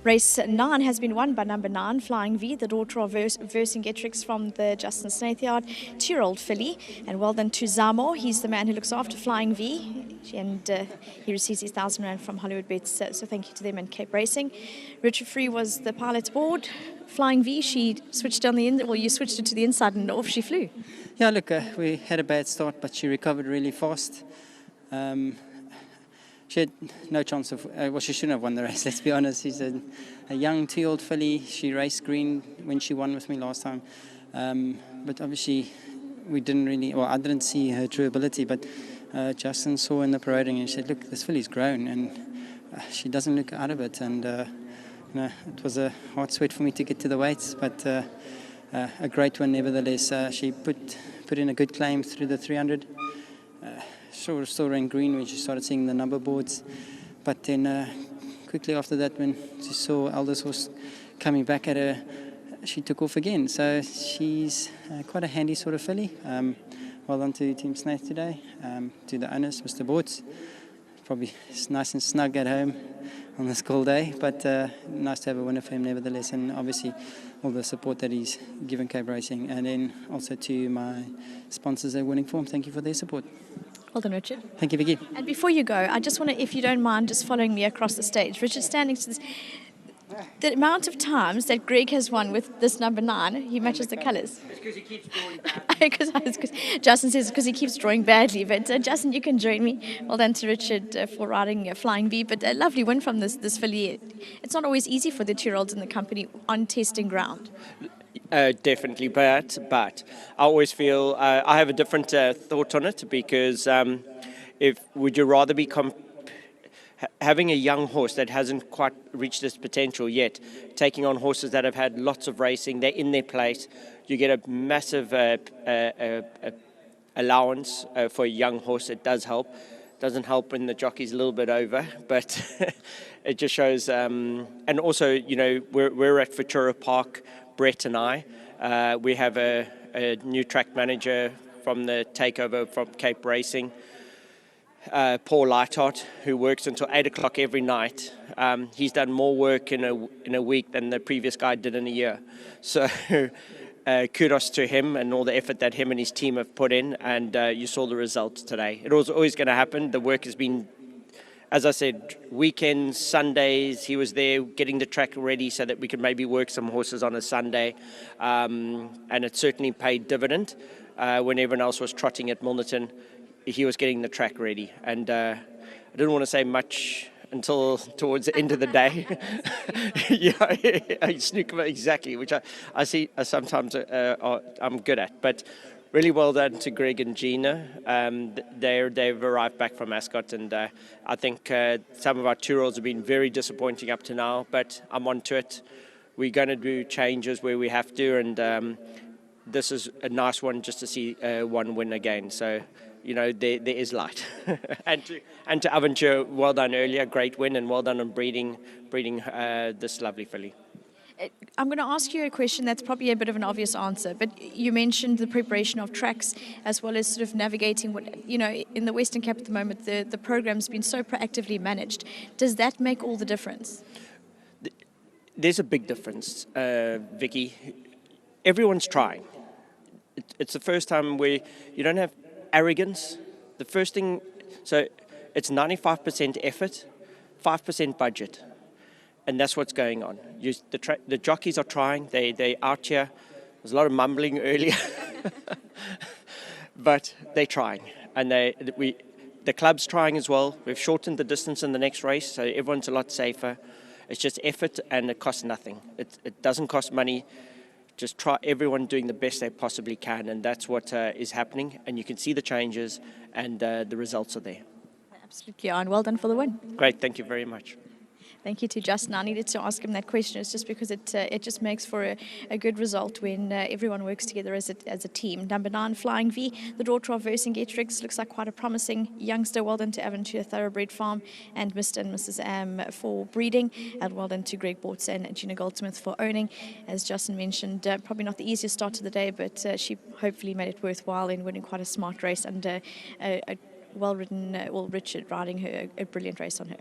Race 9 has been won by number 9, Flying V, the daughter of Vercingetrix from the Justin Snaith Yard, 2-year-old filly. And well done to Zamo. He's the man who looks after Flying V. And he receives his 1,000 rand from Hollywoodbets. So thank you to them and Cape Racing. Richard Free was the pilot's board. Flying V, she switched on the you switched it to the inside and off she flew. Yeah, look, we had a bad start, but she recovered really fast. She had no chance of, she shouldn't have won the race, let's be honest. She's a young 2-year-old filly. She raced green when she won with me last time. But obviously, we didn't really, I didn't see her true ability, but Justin saw in the parading and said, look, this filly's grown and she doesn't look out of it. And it was a hard sweat for me to get to the weights, but a great one nevertheless. She put in a good claim through the 300. Still ran green when she started seeing the number boards, but then quickly after that, when she saw Eldest Horse coming back at her, she took off again. So she's quite a handy sort of filly. Well done to Team Snaith today, to the owners, Mr. Boards. Probably nice and snug at home on this cold day, but nice to have a winner for him nevertheless, and obviously all the support that he's given Cape Racing, and then also to my sponsors at Winning Form. Thank you for their support. Well done, Richard. Thank you, Vicky. And before you go, I just want to, if you don't mind, just following me across the stage. Richard, standing to this, the amount of times that Greg has won with this number 9, he matches the colours. It's because he keeps drawing badly. Justin says because he keeps drawing badly. But Justin, you can join me. Well done to Richard for riding Flying V. But a lovely win from this filly. It's not always easy for the 2-year-olds in the company on testing ground. Definitely, but I always feel I have a different thought on it, because would you rather be having a young horse that hasn't quite reached its potential yet, taking on horses that have had lots of racing, they're in their place, you get a massive allowance for a young horse. It does help. Doesn't help when the jockey's a little bit over, but it just shows. And also, we're at Futura Park, Brett and I. We have a new track manager from the takeover from Cape Racing, Paul Lightheart, who works until 8 o'clock every night. He's done more work in a week than the previous guy did in a year. So kudos to him and all the effort that him and his team have put in, and you saw the results today. It was always going to happen. The work has been, as I said, weekends, Sundays, he was there getting the track ready so that we could maybe work some horses on a Sunday. And it certainly paid dividend. When everyone else was trotting at Milnerton, he was getting the track ready. And I didn't want to say much until towards the end of the day. I snook about exactly, which I see sometimes I'm good at. But really well done to Greg and Gina. They've arrived back from Ascot, and I think some of our 2-year-olds have been very disappointing up to now, but I'm on to it. We're going to do changes where we have to, and this is a nice one just to see one win again. So, there is light. and to Aventure, well done earlier, great win, and well done on breeding this lovely filly. I'm going to ask you a question that's probably a bit of an obvious answer, but you mentioned the preparation of tracks as well as sort of navigating what, in the Western Cape at the moment, the program's been so proactively managed. Does that make all the difference? There's a big difference, Vicky. Everyone's trying. It's the first time where you don't have arrogance. The first thing, so it's 95% effort, 5% budget. And that's what's going on. The jockeys are trying. They're out here. There's a lot of mumbling earlier. But they're trying. And the club's trying as well. We've shortened the distance in the next race, so everyone's a lot safer. It's just effort, and it costs nothing. It doesn't cost money. Just try everyone doing the best they possibly can, and that's what is happening. And you can see the changes, and the results are there. Absolutely, and well done for the win. Great, thank you very much. Thank you to Justin. I needed to ask him that question. It's just because it just makes for a good result when everyone works together as a team. Number 9, Flying V, the daughter of Vercingetrix, looks like quite a promising youngster. Well done to Aventure Thoroughbred Farm and Mr. and Mrs. Am for breeding. And well done to Greg Bortz and Gina Goldsmith for owning. As Justin mentioned, probably not the easiest start to the day, but she hopefully made it worthwhile in winning quite a smart race and a well-ridden, Richard riding her a brilliant race on her.